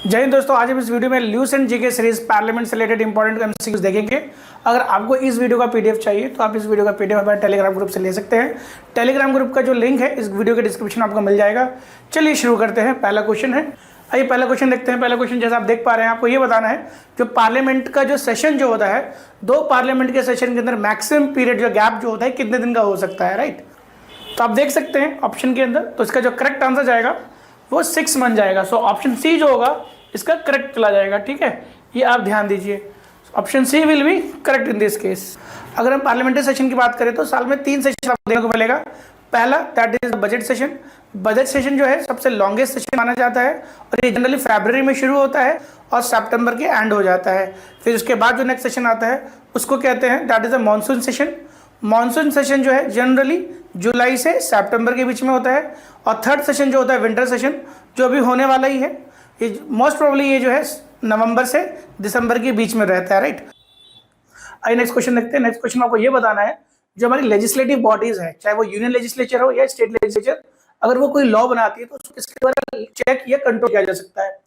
जय हिंद दोस्तों, आज हम इस वीडियो में Luce and GK series parliament से रिलेटेड इंपॉर्टेंट एमसीक्यूज देखेंगे। अगर आपको इस वीडियो का पीडीएफ चाहिए तो आप इस वीडियो का पीडीएफ हमारे टेलीग्राम ग्रुप से ले सकते हैं। टेलीग्राम ग्रुप का जो लिंक है इस वीडियो के डिस्क्रिप्शन में आपको मिल जाएगा। चलिए शुरू करते हैं। पहला क्वेश्चन है, आइए पहला क्वेश्चन देखते हैं। पहला क्वेश्चन जैसा आप देख पा रहे हैं, आपको ये बताना है जो पार्लियामेंट का जो सेशन जो होता है, दो पार्लियामेंट के सेशन के अंदर मैक्सिमम पीरियड जो गैप जो होता है कितने दिन का हो सकता है, राइट। तो आप देख सकते हैं ऑप्शन के अंदर, तो इसका जो करेक्ट आंसर जाएगा वो 6 बन जाएगा। सो ऑप्शन सी जो होगा इसका करेक्ट चला जाएगा, ठीक है। ये आप ध्यान दीजिए, option C will be correct in this case. अगर हम पार्लियामेंट्री सेशन की बात करें तो साल में 3 सेशन आपको देखने को मिलेगा। पहला that is budget session. Budget session जो है सबसे लॉन्गेस्ट सेशन माना जाता है और ये जनरली फरवरी में शुरू होता है और सितंबर के एंड हो जाता है। फिर उसके बाद जो नेक्स्ट सेशन आता है उसको कहते हैं that is a monsoon session. Monsoon session जो है जनरली जुलाई से सितंबर के बीच में होता है। और थर्ड सेशन जो होता है विंटर सेशन, जो अभी होने वाला ही है, ये मोस्ट प्रोबेबली ये जो है नवंबर से दिसंबर के बीच में रहता है, राइट। आइए नेक्स्ट क्वेश्चन देखते हैं। नेक्स्ट क्वेश्चन आपको ये बताना है जो हमारी लेजिस्लेटिव बॉडीज है, चाहे वो यूनियन लेजिस्लेचर हो या स्टेट लेजिस्लेचर, अगर वो कोई लॉ बनाती है तो उसको किसके द्वारा चेक या कंट्रोल किया जा सकता है।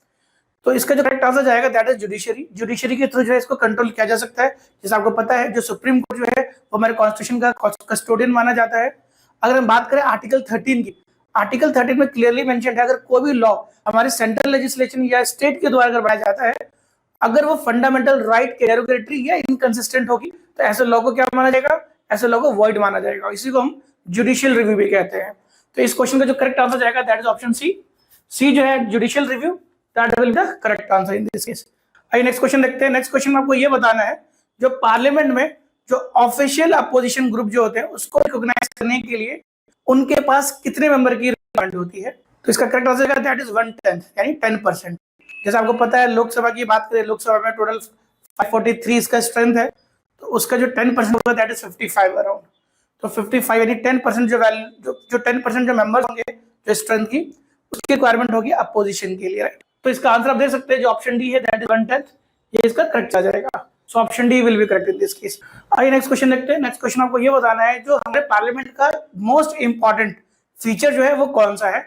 तो इसका जो करेक्ट आंसर जाएगा दैट इज जुडिशरी। जुडिशरी के थ्रू जो है इसको कंट्रोल किया जा सकता है। जैसे आपको पता है जो सुप्रीम कोर्ट जो है वो हमारे कॉन्स्टिट्यूशन का कस्टोडियन माना जाता है। अगर हम बात करें आर्टिकल 13 की, आर्टिकल 13 में क्लियरली मेंशन है अगर कोई भी लॉ हमारे सेंट्रल लेजिस्लेशन या स्टेट के द्वारा अगर बनाया जाता है, अगर वो फंडामेंटल राइट के डेरोगेटरी या इनकंसिस्टेंट होगी तो ऐसे लॉ को क्या माना जाएगा, ऐसे लॉ को वॉइड माना जाएगा। इसी को हम जुडिशियल रिव्यू भी कहते हैं। तो इस क्वेश्चन का जो करेक्ट आंसर जाएगा दैट इज ऑप्शन सी। सी जो है judicial review, that will be the correct answer in this case. आइए नेक्स्ट क्वेश्चन देखते हैं। नेक्स्ट क्वेश्चन में आपको ये बताना है जो पार्लियामेंट में जो ऑफिशियल अपोजिशन ग्रुप जो होते हैं उसको रिकॉग्नाइज करने के लिए उनके पास कितने मेंबर की रिक्वायरमेंट होती है। तो इसका करेक्ट आंसर है दैट इज 1/10 यानी 10%। जैसे आपको पता है लोकसभा की बात करें, लोकसभा में टोटल 543 इसका स्ट्रेंथ है, तो उसका जो 10% होगा दैट इज 55 अराउंड। तो 55 यानी 10% जो वैल्यू जो 10% जो मेंबर्स होंगे जो स्ट्रेंथ की, उसकी रिक्वायरमेंट होगी अपोजिशन के लिए, राइट। तो इसका आंसर आप देख सकते हैं जो ऑप्शन डी है दैट इज 1/10, ये इसका करेक्ट आ जाएगा। So option D will be correct in this case. आइए नेक्स्ट क्वेश्चन देखते हैं। नेक्स्ट क्वेश्चन आपको ये बताना है जो हमारे पार्लियामेंट का मोस्ट इंपॉर्टेंट फीचर जो है वो कौन सा है।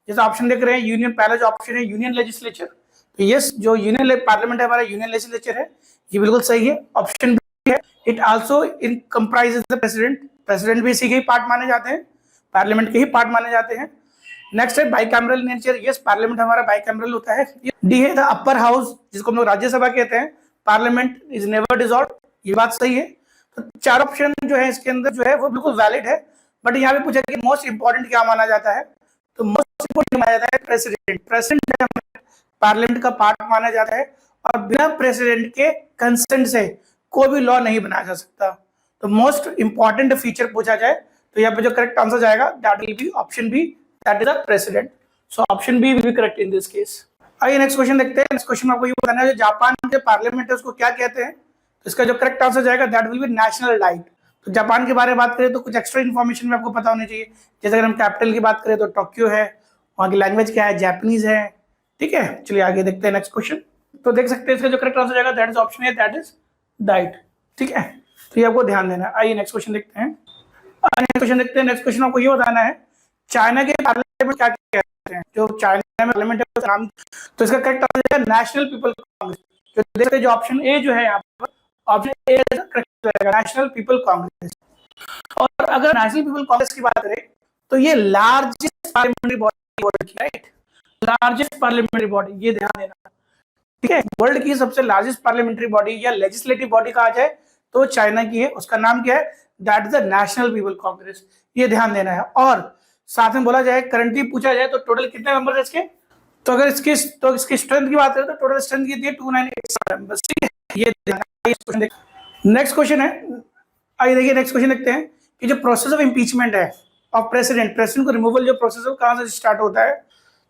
जैसे ऑप्शन देख रहे हैं यूनियन, पहला जो ऑप्शन है यूनियन लेजिस्लेचर, तो यस जो यूनियन पार्लियामेंट है हमारा यूनियन लेजिस्लेचर है, ये बिल्कुल सही है। ऑप्शन बी है it also in comprises the president. President भी इसी के ही पार्ट माने जाते हैं, पार्लियामेंट के ही पार्ट माने जाते हैं। नेक्स्ट है बाइकैमरल नेचर, यस पार्लियामेंट हमारा बाइकैमरल होता है। डी है द अपर हाउस, जिसको हम लोग राज्यसभा कहते हैं। पार्लियामेंट इज नेवर डिसॉल्व, ये बात सही है। तो 4 ऑप्शन जो है इसके अंदर जो है वो बिल्कुल वैलिड है। बट यहाँ पे पूछा कि मोस्ट इंपॉर्टेंट क्या माना जाता है, तो मोस्ट इंपॉर्टेंट माना जाता है प्रेसिडेंट। प्रेसिडेंट पार्लियामेंट का पार्ट माना जाता है और बिना प्रेसिडेंट के कंसेंट से कोई भी लॉ नहीं बनाया जा सकता। तो मोस्ट इंपॉर्टेंट फीचर पूछा जाए तो यहाँ पे जो करेक्ट आंसर जाएगा that will be option B, that is the president. So option B will be correct in this case. आइए नेक्स्ट क्वेश्चन देखते हैं। नेक्स्ट क्वेश्चन में आपको ये बताना है जो जापान के पार्लियामेंट है उसको क्या कहते हैं। तो इसका जो करेक्ट आंसर जाएगा that will B national diet. तो जापान के बारे में बात करें तो कुछ एक्स्ट्रा इन्फॉर्मेशन में आपको पता होनी चाहिए। जैसे अगर हम कैपिटल की बात करें तो टोक्यो है, वहाँ की लैंग्वेज क्या है, जापानीज है, ठीक है। चलिए आगे देखते हैं नेक्स्ट क्वेश्चन। तो देख सकते हैं इसका जो करेक्ट आंसर जाएगा that is option A, that is diet, ठीक है। तो ये आपको ध्यान देना है। आइए नेक्स्ट क्वेश्चन देखते हैं। नेक्स्ट क्वेश्चन देखते हैं। नेक्स्ट क्वेश्चन आपको ये बताना है चाइना के पार्लियामेंट क्या कहते हैं। जो चाइना में पार्लियामेंट है उसका नाम, तो इसका करेक्ट आंसर है नेशनल पीपल कांग्रेस। जो देखते हैं जो ऑप्शन ए जो है यहाँ पर, ऑप्शन ए करेक्ट रहेगा नेशनल पीपल कांग्रेस। और अगर नेशनल पीपल कांग्रेस की बात करें तो ये लार्जेस्ट पार्लियामेंट्री बॉडी वर्ल्ड की, राइट, लार्जेस्ट पार्लियामेंट्री बॉडी, ये ध्यान देना, ठीक है। वर्ल्ड की सबसे लार्जेस्ट पार्लियामेंट्री बॉडी या लेजिस्लेटिव बॉडी कहा जाए तो चाइना की है, उसका नाम क्या है, that is the national people Congress, ये ध्यान देना है। और साथ में बोला जाए करंटली पूछा जाए तो टोटल कितने मेंबर है इसके, तो अगर इसकी स्ट्रेंथ की बात करें तो टोटल स्ट्रेंथ कितनी है 298 मेंबर्स, ठीक है, ये ध्यान। नेक्स्ट क्वेश्चन है, आइए देखिए नेक्स्ट क्वेश्चन देखते हैं कि जो प्रोसेस ऑफ इंपीचमेंट है ऑफ प्रेसिडेंट को रिमूवल जो प्रोसेस है कहां से स्टार्ट होता है,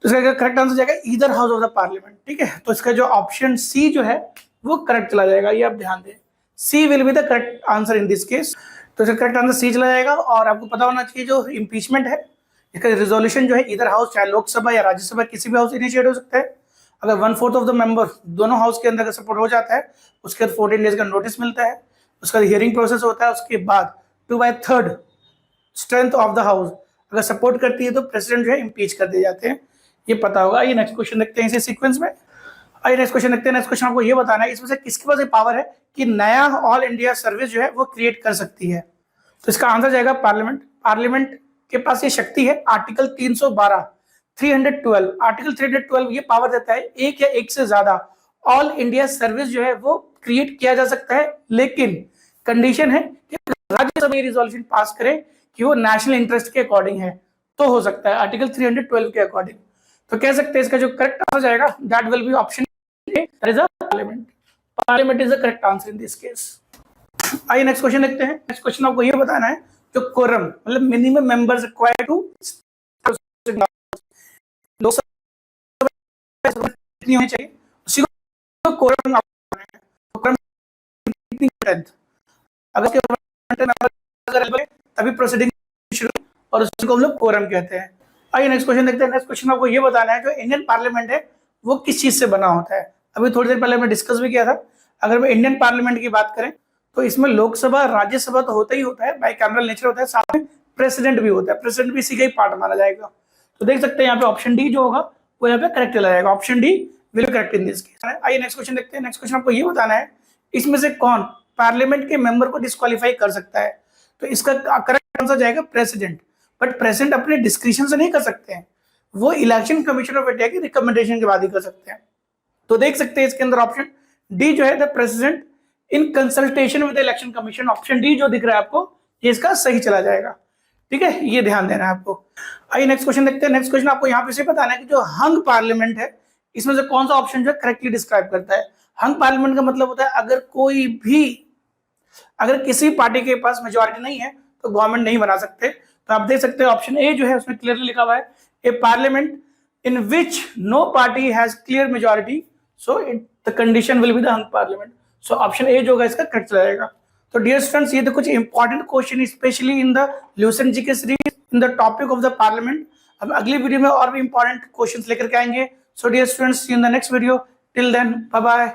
तो इसका करेक्ट आंसर जाएगा either house of the parliament, ठीक है। तो इसका जो ऑप्शन सी जो है वो करेक्ट चला जाएगा, ये आप ध्यान दें, C will be the correct answer in this case. तो इसका करेक्ट आंसर सी चला जाएगा। और आपको पता होना चाहिए जो इंपीचमेंट है इसका रिजोल्यूशन जो है ईदर हाउस, चाहे लोकसभा या राज्यसभा किसी भी हाउस इनिशिएट हो सकता है। अगर 1/4 ऑफ द मेंबर दोनों हाउस के अंदर सपोर्ट हो जाता है उसके बाद 14 डेज का नोटिस मिलता है, उसका हियरिंग प्रोसेस होता है, उसके बाद 2/3 स्ट्रेंथ ऑफ द हाउस अगर सपोर्ट करती है तो प्रेसिडेंट जो है इम्पीच कर दिए जाते हैं, ये पता होगा। ये नेक्स्ट क्वेश्चन देखते हैं इसी सीक्वेंस में। आइए नेक्स्ट क्वेश्चन देखते हैं। नेक्स्ट क्वेश्चन आपको ये बताना है इसमें से किसके पास ये पावर है कि नया ऑल इंडिया सर्विस जो है वो क्रिएट कर सकती है। तो इसका आंसर जाएगा पार्लियामेंट। पार्लियामेंट के पास ये शक्ति है। आर्टिकल 312 312 आर्टिकल 312 ये पावर देता है एक या एक से ज्यादा ऑल इंडिया सर्विस जो है वो क्रिएट किया जा सकता है, लेकिन कंडीशन है कि राज्यसभा ये रिजोल्यूशन पास करे कि वो नेशनल इंटरेस्ट के अकॉर्डिंग है तो हो सकता है, आर्टिकल 312 के अकॉर्डिंग। तो कह सकते हैं इसका जो करेक्ट आंसर जाएगा that will be option A, that is a parliament. Parliament is the correct answer in this case. आइए नेक्स्ट क्वेश्चन देखते हैं। नेक्स्ट क्वेश्चन आपको ये बताना है जो कोरम मतलब minimum members required to Lok Sabha कितनी होनी चाहिए उसी को कोरम अगर तभी प्रोसीडिंग शुरू और उसको हम लोग कोरम कहते हैं। आइए नेक्स्ट क्वेश्चन देखते हैं। नेक्स्ट क्वेश्चन आपको ये बताना है जो इंडियन पार्लियामेंट है वो किस चीज से बना होता है। अभी थोड़ी देर पहले हमने डिस्कस भी किया था। अगर मैं इंडियन पार्लियामेंट की बात करें तो इसमें लोकसभा राज्यसभा तो होता ही होता है, बाइकैमरल नेचर होता है, साथ में प्रेसिडेंट भी होता है। प्रेसिडेंट भी इसी का ही पार्ट माना जाएगा। तो देख सकते हैं यहाँ पे ऑप्शन डी जो होगा वो यहाँ पे करेक्ट चला जाएगा। Option D will be correct in this case. आइए नेक्स्ट क्वेश्चन देखते हैं। नेक्स्ट क्वेश्चन आपको ये बताना है इसमें से कौन पार्लियामेंट के मेंबर को डिस्क्वालीफाई कर सकता है। तो इसका करेक्ट आंसर जाएगा प्रेसिडेंट। बट प्रेसिडेंट अपने डिस्क्रिप्शन से नहीं कर सकते हैं, वो इलेक्शन कमीशन ऑफ इंडिया की रिकमेंडेशन के बाद ही कर सकते हैं। तो देख सकते हैं इसके अंदर ऑप्शन डी जो है the president in consultation with election commission. Option D जो दिख रहा है आपको ये इसका सही चला जाएगा। ठीक है, ये ध्यान देना है आपको। आइए नेक्स्ट क्वेश्चन देखते हैं। नेक्स्ट क्वेश्चन आपको यहाँ पे से बताना है कि जो हंग पार्लियामेंट है इसमें से कौन सा ऑप्शन जो है करेक्टली डिस्क्राइब करता है। हंग पार्लियामेंट का मतलब होता है अगर किसी पार्टी के पास मेजोरिटी नहीं है तो गवर्नमेंट नहीं बना सकते। तो आप देख सकते हैं ऑप्शन ए जो है उसमें क्लियरली लिखा हुआ है a parliament in which no party has clear majority so the condition will be the hung parliament. So option A जो होगा इसका करेक्ट रहेगा। तो डियर स्टूडेंट्स ये तो कुछ important question specially in the Lucent GK series in the topic of the parliament. हम अगली वीडियो में और भी इंपॉर्टेंट क्वेश्चंस लेकर के आएंगे। So dear students see you in the next video. Till then bye bye.